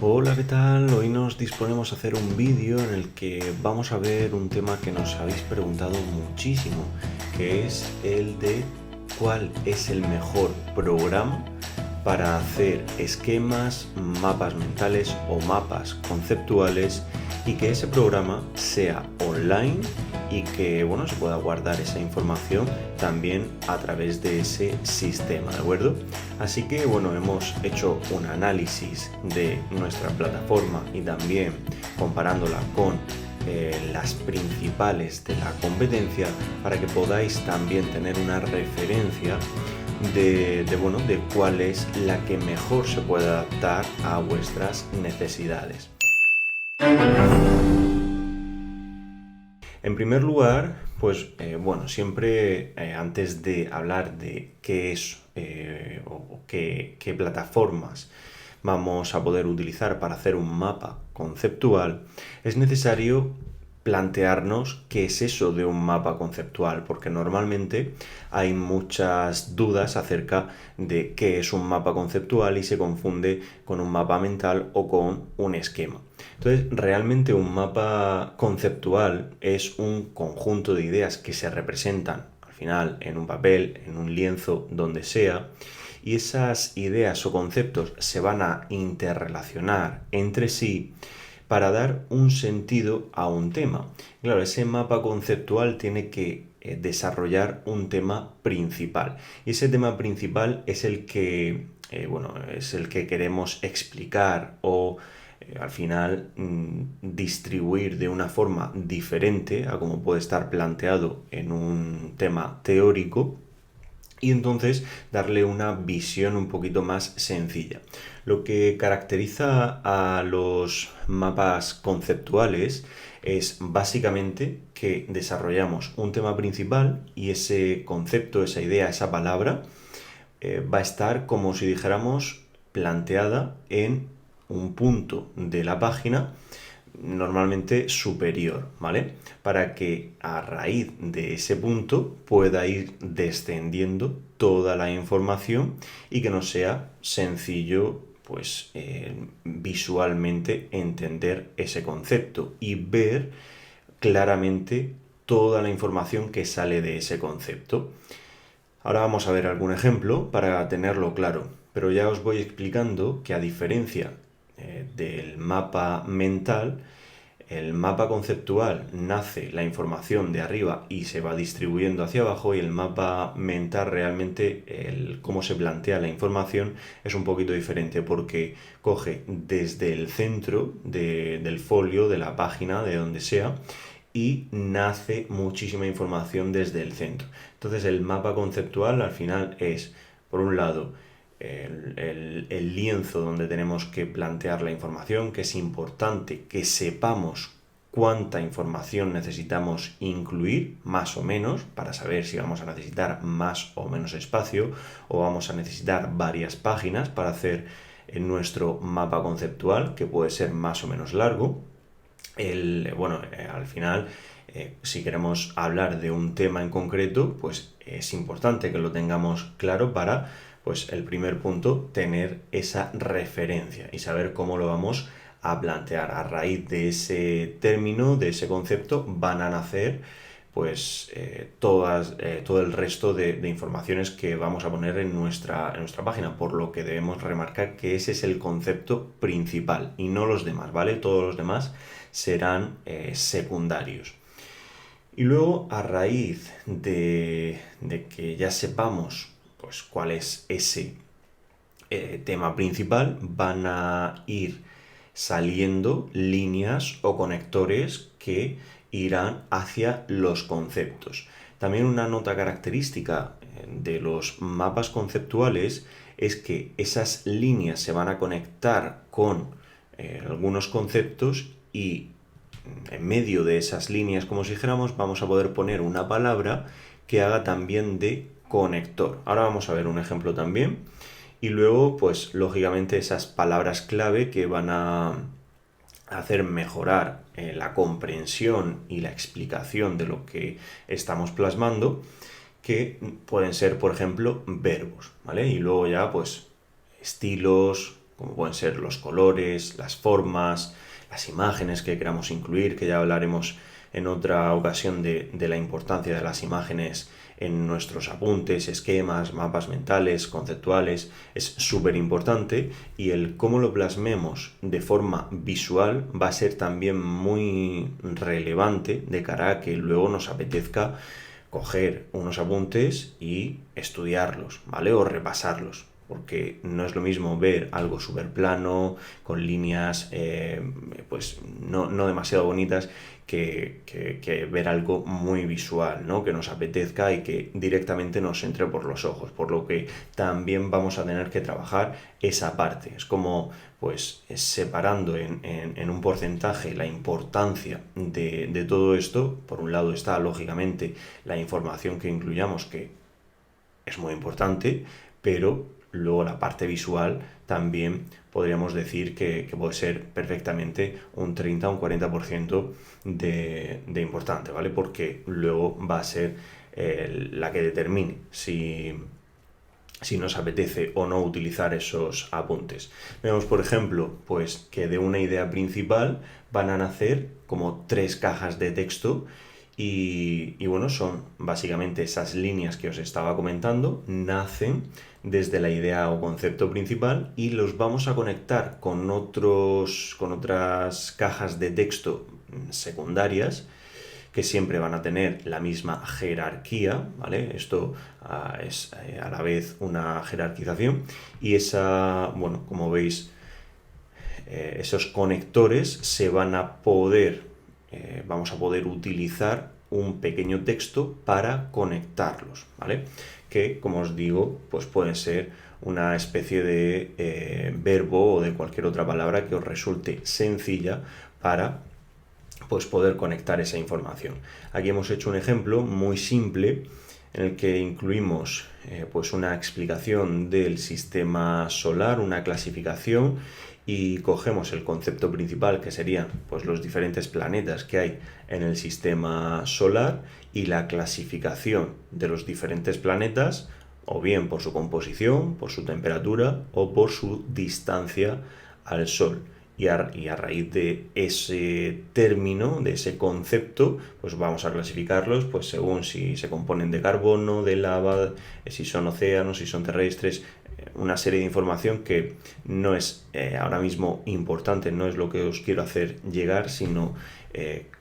Hola, ¿qué tal? Hoy nos disponemos a hacer un vídeo en el que vamos a ver un tema que nos habéis preguntado muchísimo, que es el de cuál es el mejor programa para hacer esquemas, mapas mentales o mapas conceptuales y que ese programa sea online y que bueno, se pueda guardar esa información también a través de ese sistema, ¿de acuerdo? Así que bueno, hemos hecho un análisis de nuestra plataforma y también comparándola con las principales de la competencia para que podáis también tener una referencia de cuál es la que mejor se puede adaptar a vuestras necesidades. En primer lugar, pues siempre antes de hablar de qué es o qué plataformas vamos a poder utilizar para hacer un mapa conceptual, es necesario plantearnos qué es eso de un mapa conceptual, porque normalmente hay muchas dudas acerca de qué es un mapa conceptual y se confunde con un mapa mental o con un esquema. Entonces, realmente un mapa conceptual es un conjunto de ideas que se representan al final en un papel, en un lienzo, donde sea, y esas ideas o conceptos se van a interrelacionar entre sí para dar un sentido a un tema. Claro, ese mapa conceptual tiene que desarrollar un tema principal. Y ese tema principal es el que, es el que queremos explicar o al final distribuir de una forma diferente a como puede estar planteado en un tema teórico y entonces darle una visión un poquito más sencilla. Lo que caracteriza a los mapas conceptuales es básicamente que desarrollamos un tema principal y ese concepto, esa idea, esa palabra va a estar como si dijéramos planteada en un punto de la página normalmente superior, ¿vale? Para que a raíz de ese punto pueda ir descendiendo toda la información y que no sea sencillo pues visualmente entender ese concepto y ver claramente toda la información que sale de ese concepto. Ahora vamos a ver algún ejemplo para tenerlo claro, pero ya os voy explicando que a diferencia del mapa mental, el mapa conceptual nace la información de arriba y se va distribuyendo hacia abajo, y el mapa mental realmente cómo se plantea la información es un poquito diferente porque coge desde el centro del folio, de la página, de donde sea, y nace muchísima información desde el centro. Entonces el mapa conceptual al final es, por un lado, el lienzo donde tenemos que plantear la información, que es importante que sepamos cuánta información necesitamos incluir, más o menos, para saber si vamos a necesitar más o menos espacio o vamos a necesitar varias páginas para hacer nuestro mapa conceptual, que puede ser más o menos largo. Al final, si queremos hablar de un tema en concreto, pues es importante que lo tengamos claro para, pues el primer punto, tener esa referencia y saber cómo lo vamos a plantear. A raíz de ese término, de ese concepto, van a nacer pues todo el resto de informaciones que vamos a poner en nuestra página, por lo que debemos remarcar que ese es el concepto principal y no los demás, ¿vale? Todos los demás serán secundarios. Y luego, a raíz de que ya sepamos pues cuál es ese tema principal, van a ir saliendo líneas o conectores que irán hacia los conceptos. También una nota característica de los mapas conceptuales es que esas líneas se van a conectar con algunos conceptos y en medio de esas líneas, como si dijéramos, vamos a poder poner una palabra que haga también de conector. Ahora vamos a ver un ejemplo también. Y luego, pues lógicamente esas palabras clave que van a hacer mejorar la comprensión y la explicación de lo que estamos plasmando, que pueden ser, por ejemplo, verbos, ¿vale? Y luego ya, pues, estilos, como pueden ser los colores, las formas, las imágenes que queramos incluir, que ya hablaremos en otra ocasión de la importancia de las imágenes en nuestros apuntes, esquemas, mapas mentales, conceptuales, es súper importante, y el cómo lo plasmemos de forma visual va a ser también muy relevante de cara a que luego nos apetezca coger unos apuntes y estudiarlos, ¿vale? O repasarlos, porque no es lo mismo ver algo súper plano, con líneas pues no demasiado bonitas, que ver algo muy visual, ¿no? Que nos apetezca y que directamente nos entre por los ojos, por lo que también vamos a tener que trabajar esa parte. Es como, pues, separando en un porcentaje la importancia de todo esto. Por un lado está, lógicamente, la información que incluyamos, que es muy importante, pero luego la parte visual también podríamos decir que puede ser perfectamente un 30 o un 40% de importante, ¿vale? Porque luego va a ser la que determine si nos apetece o no utilizar esos apuntes. Vemos, por ejemplo, pues que de una idea principal van a nacer como 3 cajas de texto, y bueno, son básicamente esas líneas que os estaba comentando, nacen desde la idea o concepto principal, y los vamos a conectar con otras cajas de texto secundarias, que siempre van a tener la misma jerarquía, ¿vale? Esto es a la vez una jerarquización, y bueno, como veis, esos conectores vamos a poder utilizar un pequeño texto para conectarlos, ¿vale? Que, como os digo, pues pueden ser una especie de verbo o de cualquier otra palabra que os resulte sencilla para, pues, poder conectar esa información. Aquí hemos hecho un ejemplo muy simple en el que incluimos pues una explicación del sistema solar, una clasificación, y cogemos el concepto principal, que serían pues los diferentes planetas que hay en el sistema solar, y la clasificación de los diferentes planetas, o bien por su composición, por su temperatura o por su distancia al Sol. Y a raíz de ese término, de ese concepto, pues vamos a clasificarlos pues según si se componen de carbono, de lava, si son océanos, si son terrestres, una serie de información que no es ahora mismo importante, no es lo que os quiero hacer llegar, sino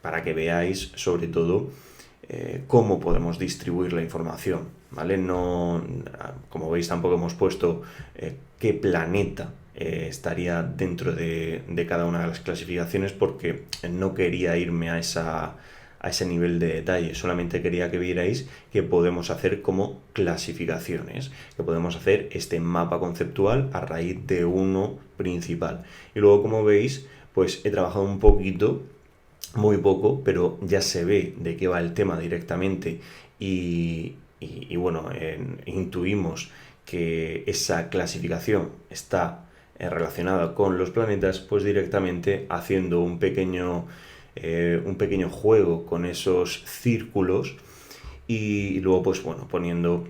para que veáis sobre todo cómo podemos distribuir la información, ¿vale? No, como veis, tampoco hemos puesto qué planeta estaría dentro de cada una de las clasificaciones, porque no quería irme a ese nivel de detalle. Solamente quería que vierais que podemos hacer como clasificaciones, que podemos hacer este mapa conceptual a raíz de uno principal. Y luego, como veis, pues he trabajado un poquito, muy poco, pero ya se ve de qué va el tema directamente, y bueno, intuimos que esa clasificación está relacionada con los planetas, pues directamente haciendo un pequeño juego con esos círculos, y luego pues bueno, poniendo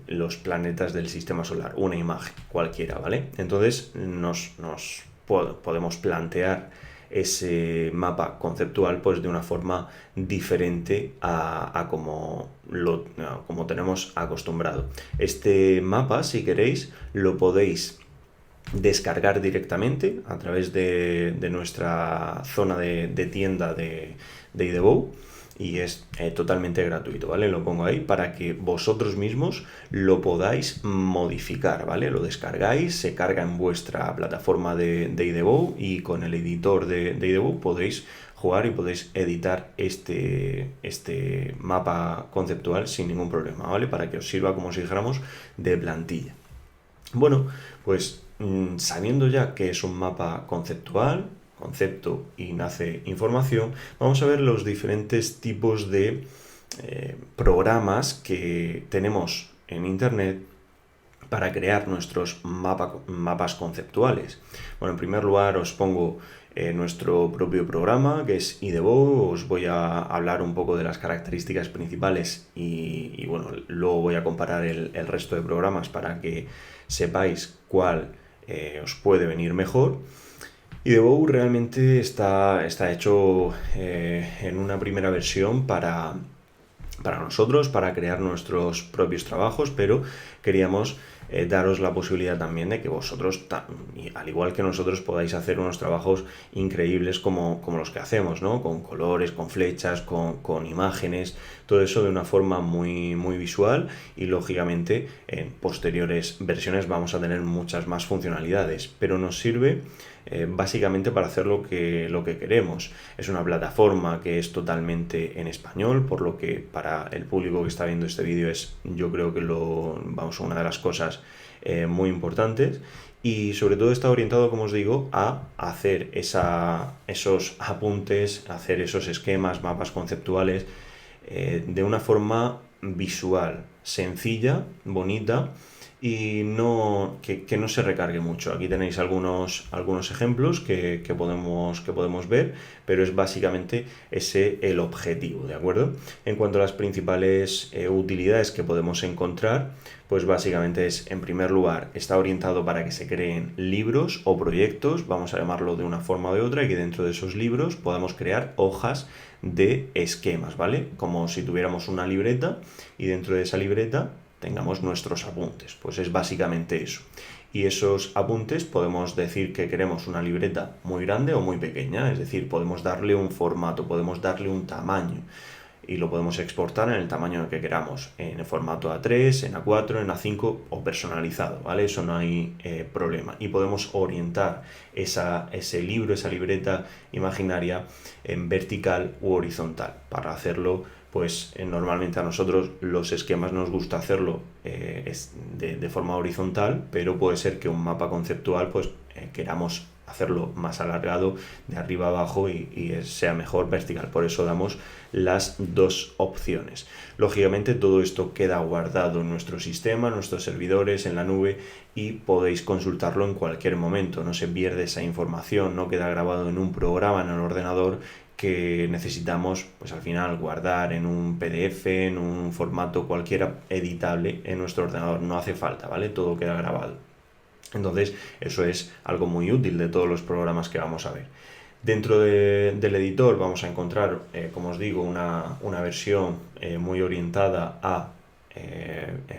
los planetas del sistema solar, una imagen cualquiera, ¿vale? Entonces nos podemos plantear ese mapa conceptual pues de una forma diferente a como tenemos acostumbrado. Este mapa, si queréis, lo podéis descargar directamente a través de nuestra zona de tienda de IDEBO, y es totalmente gratuito, ¿vale? Lo pongo ahí para que vosotros mismos lo podáis modificar, ¿vale? Lo descargáis, se carga en vuestra plataforma de IDEBO, y con el editor de IDEBO podéis jugar y podéis editar este mapa conceptual sin ningún problema, ¿vale? Para que os sirva, como si dijéramos, de plantilla. Bueno, pues sabiendo ya que es un mapa conceptual, concepto y nace información, vamos a ver los diferentes tipos de programas que tenemos en Internet para crear nuestros mapas conceptuales. Bueno, en primer lugar os pongo nuestro propio programa, que es IDEBO. Os voy a hablar un poco de las características principales, y bueno, luego voy a comparar el resto de programas para que sepáis cuál os puede venir mejor. Y Debug realmente está hecho en una primera versión para nosotros, para crear nuestros propios trabajos, pero queríamos daros la posibilidad también de que vosotros, al igual que nosotros, podáis hacer unos trabajos increíbles como los que hacemos, ¿no? Con colores, con flechas, con imágenes, todo eso de una forma muy, muy visual, y lógicamente en posteriores versiones vamos a tener muchas más funcionalidades, pero nos sirve básicamente para hacer lo que queremos. Es una plataforma que es totalmente en español, por lo que para el público que está viendo este vídeo es, yo creo que una de las cosas muy importantes, y sobre todo está orientado, como os digo, a hacer esos apuntes, hacer esos esquemas, mapas conceptuales de una forma visual, sencilla, bonita, y que no se recargue mucho. Aquí tenéis algunos ejemplos que podemos ver, pero es básicamente ese el objetivo, ¿de acuerdo? En cuanto a las principales utilidades que podemos encontrar, pues básicamente es, en primer lugar, está orientado para que se creen libros o proyectos, vamos a llamarlo de una forma o de otra, y que dentro de esos libros podamos crear hojas de esquemas, ¿vale? Como si tuviéramos una libreta y dentro de esa libreta tengamos nuestros apuntes. Pues es básicamente eso. Y esos apuntes podemos decir que queremos una libreta muy grande o muy pequeña, es decir, podemos darle un formato, podemos darle un tamaño, y lo podemos exportar en el tamaño que queramos, en el formato A3, en A4, en A5 o personalizado, ¿vale? Eso no hay problema. Y podemos orientar ese libro, esa libreta imaginaria en vertical u horizontal. Para hacerlo, pues normalmente a nosotros los esquemas nos gusta hacerlo de forma horizontal, pero puede ser que un mapa conceptual pues queramos hacerlo más alargado de arriba a abajo y sea mejor vertical. Por eso damos las dos opciones. Lógicamente todo esto queda guardado en nuestro sistema, en nuestros servidores, en la nube, y podéis consultarlo en cualquier momento. No se pierde esa información, no queda grabado en un programa en el ordenador que necesitamos, pues al final, guardar en un PDF, en un formato cualquiera editable en nuestro ordenador. No hace falta, ¿vale? Todo queda grabado. Entonces, eso es algo muy útil de todos los programas que vamos a ver. Dentro del editor vamos a encontrar, como os digo, una versión muy orientada a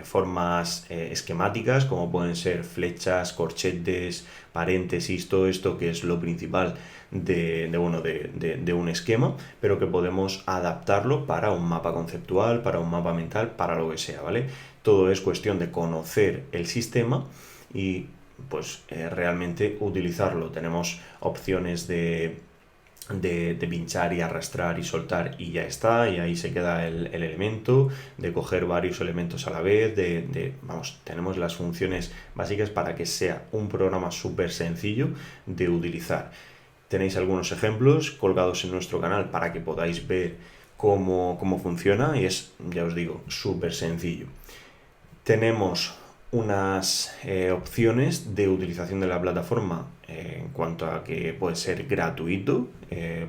formas esquemáticas, como pueden ser flechas, corchetes, paréntesis, todo esto que es lo principal de un esquema, pero que podemos adaptarlo para un mapa conceptual, para un mapa mental, para lo que sea, ¿vale? Todo es cuestión de conocer el sistema y pues realmente utilizarlo. Tenemos opciones de pinchar y arrastrar y soltar y ya está, y ahí se queda el elemento, de coger varios elementos a la vez, tenemos las funciones básicas para que sea un programa súper sencillo de utilizar. Tenéis algunos ejemplos colgados en nuestro canal para que podáis ver cómo funciona, y es, ya os digo, súper sencillo. Tenemos unas opciones de utilización de la plataforma en cuanto a que puede ser gratuito,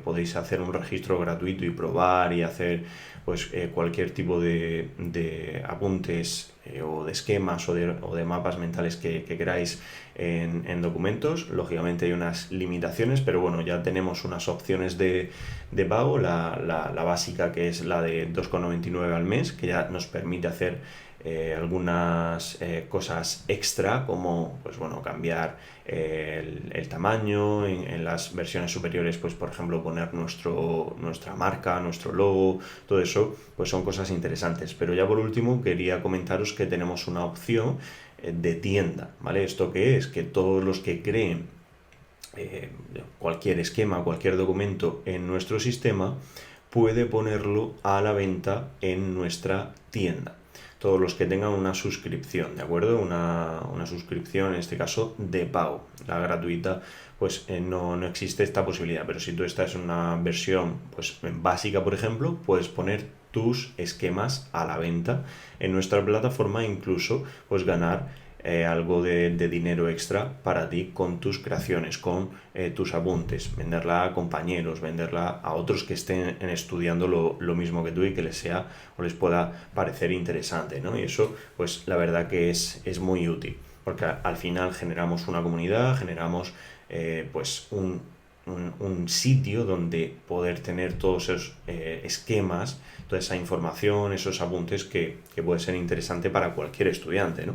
podéis hacer un registro gratuito y probar y hacer pues cualquier tipo de apuntes o de esquemas o de mapas mentales que queráis en documentos. Lógicamente hay unas limitaciones, pero bueno, ya tenemos unas opciones de pago, la básica, que es la de 2,99 al mes, que ya nos permite hacer algunas cosas extra, como pues bueno, cambiar el tamaño en las versiones superiores, pues por ejemplo poner nuestra marca, nuestro logo, todo eso pues son cosas interesantes. Pero ya por último quería comentaros que tenemos una opción de tienda, ¿vale? ¿Esto qué es? Que todos los que creen cualquier esquema, cualquier documento en nuestro sistema, puede ponerlo a la venta en nuestra tienda. Todos los que tengan una suscripción, ¿de acuerdo? Una suscripción, en este caso, de pago. La gratuita, pues no existe esta posibilidad, pero si tú estás en una versión pues básica, por ejemplo, puedes poner tus esquemas a la venta en nuestra plataforma, e incluso pues ganar algo de dinero extra para ti con tus creaciones, con tus apuntes, venderla a compañeros, venderla a otros que estén estudiando lo mismo que tú y que les sea o les pueda parecer interesante, ¿no? Y eso, pues la verdad que es muy útil. porque al final generamos una comunidad, generamos pues un sitio donde poder tener todos esos esquemas, toda esa información, esos apuntes que puede ser interesante para cualquier estudiante, ¿no?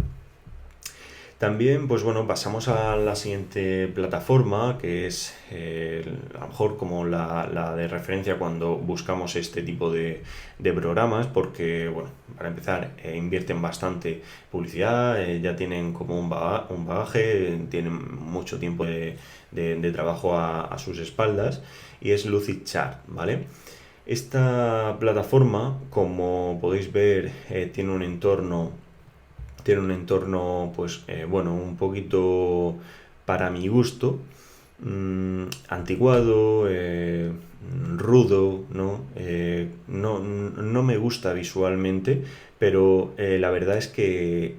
También, pues bueno, pasamos a la siguiente plataforma, que es a lo mejor como la de referencia cuando buscamos este tipo de programas, porque, bueno, para empezar, invierten bastante publicidad, ya tienen como un bagaje, tienen mucho tiempo de trabajo a sus espaldas, y es Lucidchart, ¿vale? Esta plataforma, como podéis ver, tiene un entorno, pues, bueno, un poquito para mi gusto, anticuado, rudo, ¿no? No me gusta visualmente, pero la verdad es que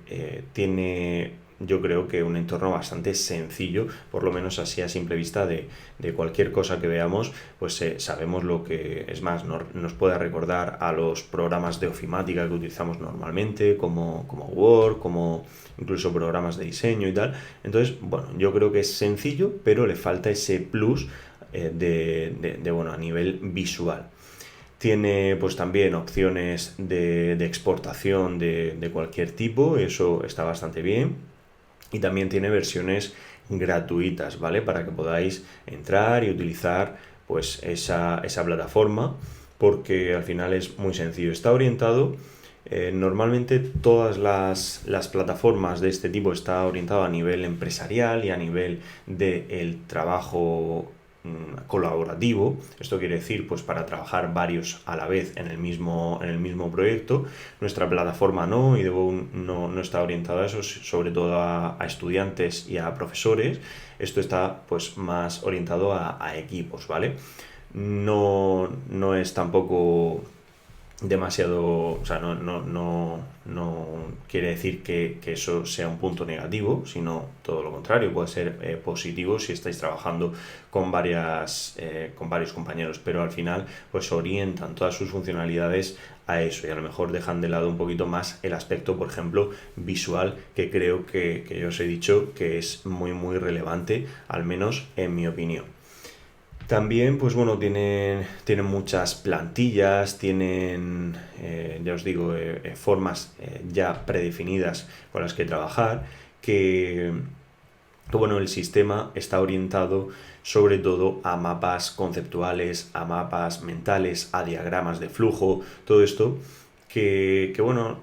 tiene, yo creo que un entorno bastante sencillo, por lo menos así a simple vista de cualquier cosa que veamos, pues sabemos lo que es más, nos puede recordar a los programas de ofimática que utilizamos normalmente, como Word, como incluso programas de diseño y tal. Entonces, bueno, yo creo que es sencillo, pero le falta ese plus bueno, a nivel visual. Tiene pues también opciones de exportación de cualquier tipo, eso está bastante bien. Y también tiene versiones gratuitas, ¿vale? Para que podáis entrar y utilizar pues esa plataforma, porque al final es muy sencillo. Está orientado, normalmente todas las plataformas de este tipo está orientado a nivel empresarial y a nivel del trabajo colaborativo. Esto quiere decir, pues para trabajar varios a la vez en el mismo proyecto. Nuestra plataforma no, y no está orientada a eso, sobre todo a estudiantes y a profesores. Esto está pues más orientado a equipos, ¿vale? No es tampoco demasiado, o sea, no quiere decir que eso sea un punto negativo, sino todo lo contrario, puede ser positivo si estáis trabajando con varios compañeros, pero al final pues orientan todas sus funcionalidades a eso, y a lo mejor dejan de lado un poquito más el aspecto, por ejemplo, visual, que creo que yo os he dicho que es muy muy relevante, al menos en mi opinión. También, pues bueno, tienen muchas plantillas, tienen, ya os digo, formas ya predefinidas con las que trabajar, que, bueno, el sistema está orientado sobre todo a mapas conceptuales, a mapas mentales, a diagramas de flujo, todo esto bueno,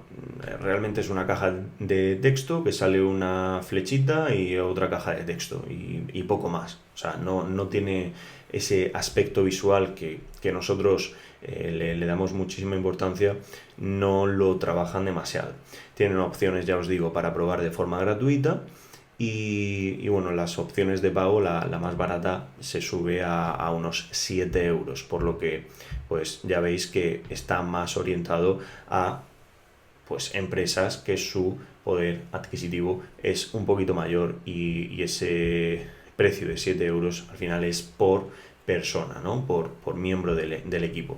realmente es una caja de texto que sale una flechita y otra caja de texto y poco más. O sea, no tiene ese aspecto visual que nosotros le damos muchísima importancia, no lo trabajan demasiado. Tienen opciones, ya os digo, para probar de forma gratuita. Y bueno, las opciones de pago, la más barata se sube a unos 7 euros, por lo que pues ya veis que está más orientado a pues empresas que su poder adquisitivo es un poquito mayor, y ese precio de 7 euros al final es por persona, ¿no? Por miembro del equipo.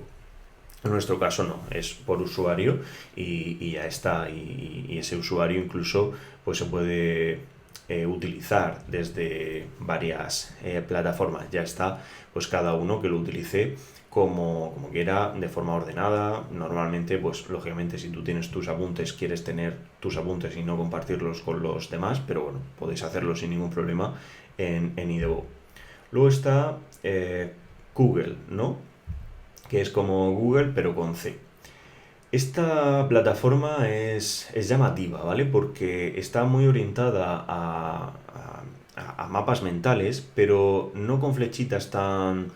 En nuestro caso no, es por usuario y ya está. Y ese usuario incluso pues se puede utilizar desde varias plataformas. Ya está, pues cada uno que lo utilice como quiera, de forma ordenada. Normalmente, pues lógicamente, si tú tienes tus apuntes, quieres tener tus apuntes y no compartirlos con los demás, pero bueno, podéis hacerlo sin ningún problema en IDEO. Luego está Google, ¿no? Que es como Google pero con C. Esta plataforma es llamativa, ¿vale? Porque está muy orientada a mapas mentales, pero no con flechitas tan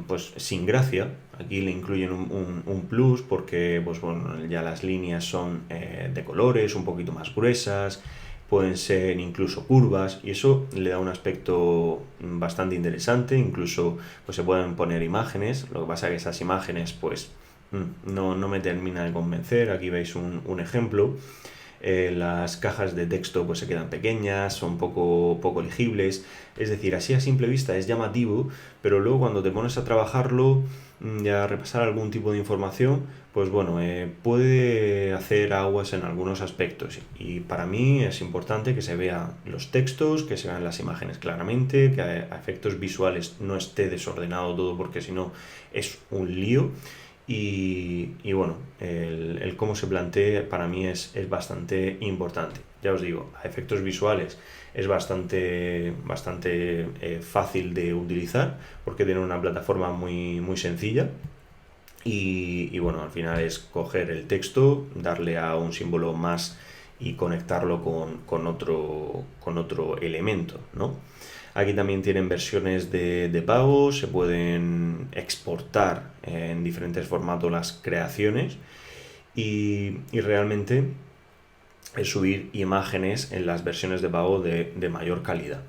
pues sin gracia. Aquí le incluyen un plus porque pues bueno, ya las líneas son de colores un poquito más gruesas, pueden ser incluso curvas, y eso le da un aspecto bastante interesante. Incluso pues se pueden poner imágenes. Lo que pasa es que esas imágenes pues no me termina de convencer. Aquí veis un ejemplo. las cajas de texto pues se quedan pequeñas, son poco legibles, es decir, así a simple vista es llamativo, pero luego cuando te pones a trabajarlo y a repasar algún tipo de información, pues bueno, puede hacer aguas en algunos aspectos y para mí es importante que se vean los textos, que se vean las imágenes claramente, que a efectos visuales no esté desordenado todo porque si no es un lío. Y bueno, el cómo se plantee para mí es bastante importante. Ya os digo, a efectos visuales es bastante fácil de utilizar porque tiene una plataforma muy sencilla. Y bueno, al final es coger el texto, darle a un símbolo más y conectarlo con otro elemento, ¿no? Aquí también tienen versiones de pago, se pueden exportar en diferentes formatos las creaciones y realmente es subir imágenes en las versiones de pago de mayor calidad.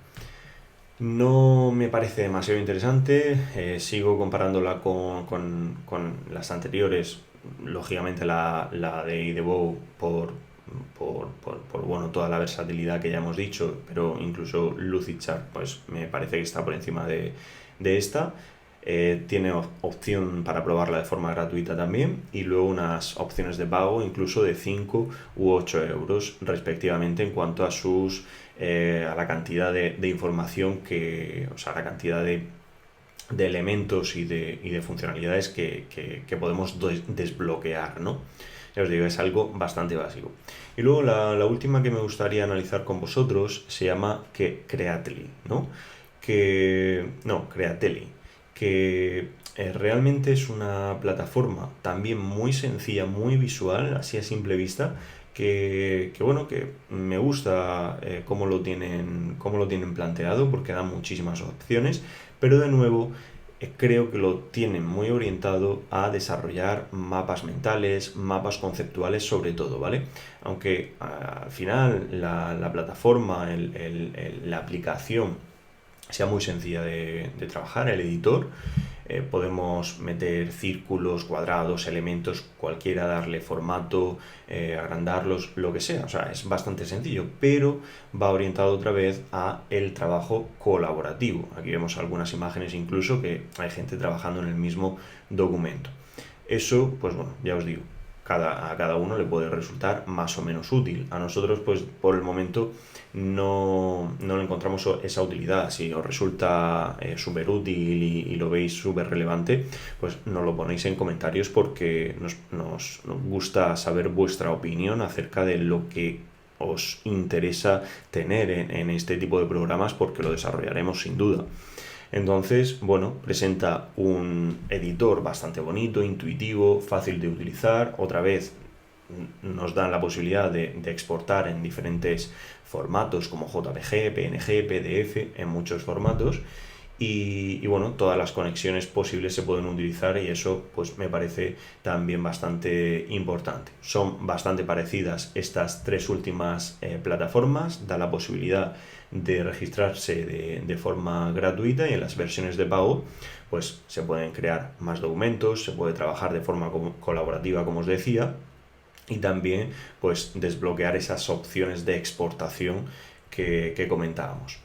No me parece demasiado interesante, sigo comparándola con las anteriores, lógicamente la de Idebo bueno, toda la versatilidad que ya hemos dicho, pero incluso Lucidchart pues me parece que está por encima de esta. Tiene opción para probarla de forma gratuita también y luego unas opciones de pago incluso de 5 u 8 euros respectivamente en cuanto a a la cantidad de información o sea, la cantidad de elementos y de funcionalidades que podemos desbloquear, ¿no? Ya os digo, es algo bastante básico. Y luego la última que me gustaría analizar con vosotros se llama Creatly, ¿no? Creatly, que realmente es una plataforma también muy sencilla, muy visual, así a simple vista, bueno, que me gusta cómo lo tienen planteado, porque dan muchísimas opciones, pero de nuevo creo que lo tienen muy orientado a desarrollar mapas mentales, mapas conceptuales sobre todo, ¿vale? Aunque al final la plataforma, la aplicación sea muy sencilla de trabajar, el editor, podemos meter círculos, cuadrados, elementos, cualquiera, darle formato, agrandarlos, lo que sea. O sea, es bastante sencillo, pero va orientado otra vez a el trabajo colaborativo. Aquí vemos algunas imágenes incluso que hay gente trabajando en el mismo documento. Eso, pues bueno, ya os digo, a cada uno le puede resultar más o menos útil. A nosotros, pues por el momento, no le encontramos esa utilidad. Si os resulta súper útil y lo veis súper relevante, pues nos lo ponéis en comentarios porque nos gusta saber vuestra opinión acerca de lo que os interesa tener en este tipo de programas porque lo desarrollaremos sin duda. Entonces, bueno, presenta un editor bastante bonito, intuitivo, fácil de utilizar. Otra vez nos dan la posibilidad de exportar en diferentes formatos como JPG, PNG, PDF, en muchos formatos. Y bueno, todas las conexiones posibles se pueden utilizar y eso pues me parece también bastante importante. Son bastante parecidas estas tres últimas plataformas, da la posibilidad de registrarse de forma gratuita y en las versiones de pago pues se pueden crear más documentos, se puede trabajar de forma colaborativa como os decía y también pues desbloquear esas opciones de exportación que comentábamos.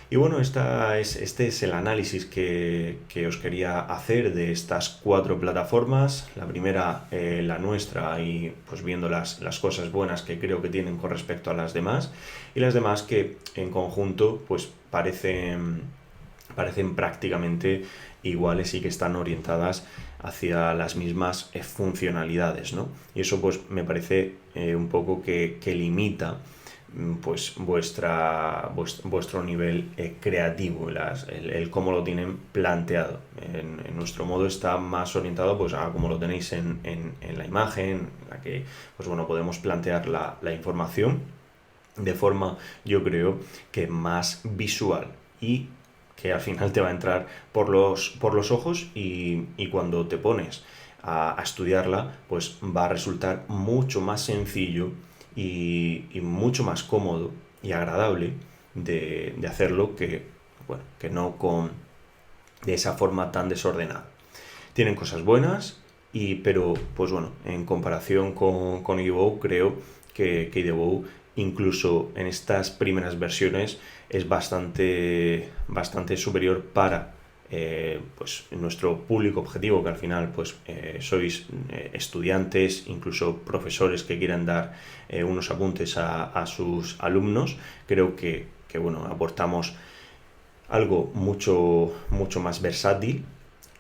Y bueno, este es el análisis que os quería hacer de estas cuatro plataformas. La primera, la nuestra, y pues viendo las cosas buenas que creo que tienen con respecto a las demás. Y las demás que en conjunto pues parecen prácticamente iguales y que están orientadas hacia las mismas funcionalidades, ¿no? Y eso pues me parece un poco que limita pues vuestro nivel creativo, el cómo lo tienen planteado. En nuestro modo está más orientado pues a cómo lo tenéis en la imagen, en la que pues bueno, podemos plantear la información de forma, yo creo, que más visual y que al final te va a entrar por los ojos y cuando te pones a estudiarla, pues va a resultar mucho más sencillo y mucho más cómodo y agradable de hacerlo bueno, que no de esa forma tan desordenada. Tienen cosas buenas, pero pues bueno, en comparación con Evo creo que KDBO, incluso en estas primeras versiones, es bastante superior para pues nuestro público objetivo, que al final pues sois estudiantes, incluso profesores que quieran dar unos apuntes a sus alumnos. Creo que bueno, aportamos algo mucho más versátil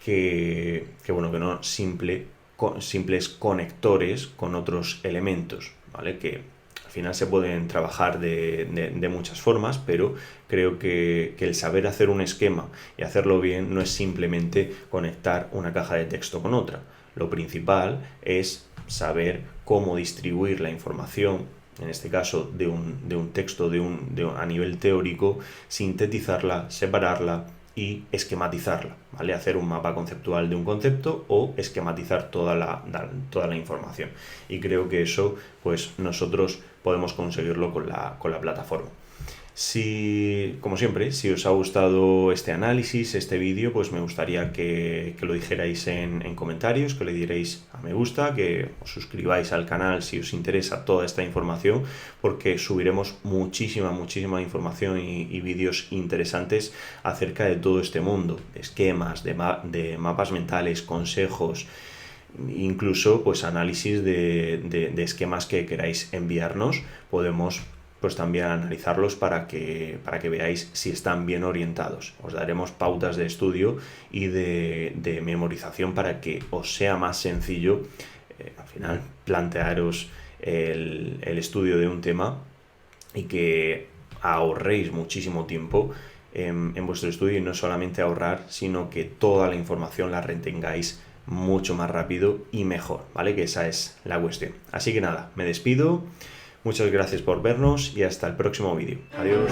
que no simples conectores con otros elementos, ¿vale? Que al final se pueden trabajar de muchas formas, pero creo que el saber hacer un esquema y hacerlo bien no es simplemente conectar una caja de texto con otra. Lo principal es saber cómo distribuir la información, en este caso de un texto a nivel teórico, sintetizarla, separarla y esquematizarla, ¿vale? Hacer un mapa conceptual de un concepto o esquematizar toda la información. Y creo que eso, pues nosotros podemos conseguirlo con la plataforma. Como siempre, si os ha gustado este análisis, este vídeo, pues me gustaría que lo dijerais en comentarios, que le dierais a me gusta, que os suscribáis al canal si os interesa toda esta información, porque subiremos muchísima información y vídeos interesantes acerca de todo este mundo, de esquemas, de mapas mentales, consejos, incluso pues análisis de esquemas que queráis enviarnos. Podemos pues también analizarlos para que veáis si están bien orientados. Os daremos pautas de estudio y de memorización para que os sea más sencillo al final plantearos el estudio de un tema y que ahorréis muchísimo tiempo en vuestro estudio, y no solamente ahorrar, sino que toda la información la retengáis mucho más rápido y mejor, ¿vale? Que esa es la cuestión. Así que nada, me despido. Muchas gracias por vernos y hasta el próximo vídeo. Adiós.